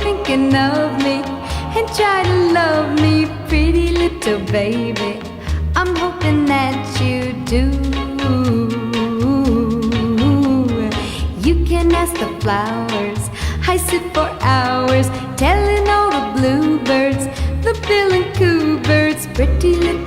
thinking of me and try to love me, pretty little baby. I'm hoping that you do. You can ask the flowers, I sit for hours telling all the bluebirds, the bill and coo birds, pretty little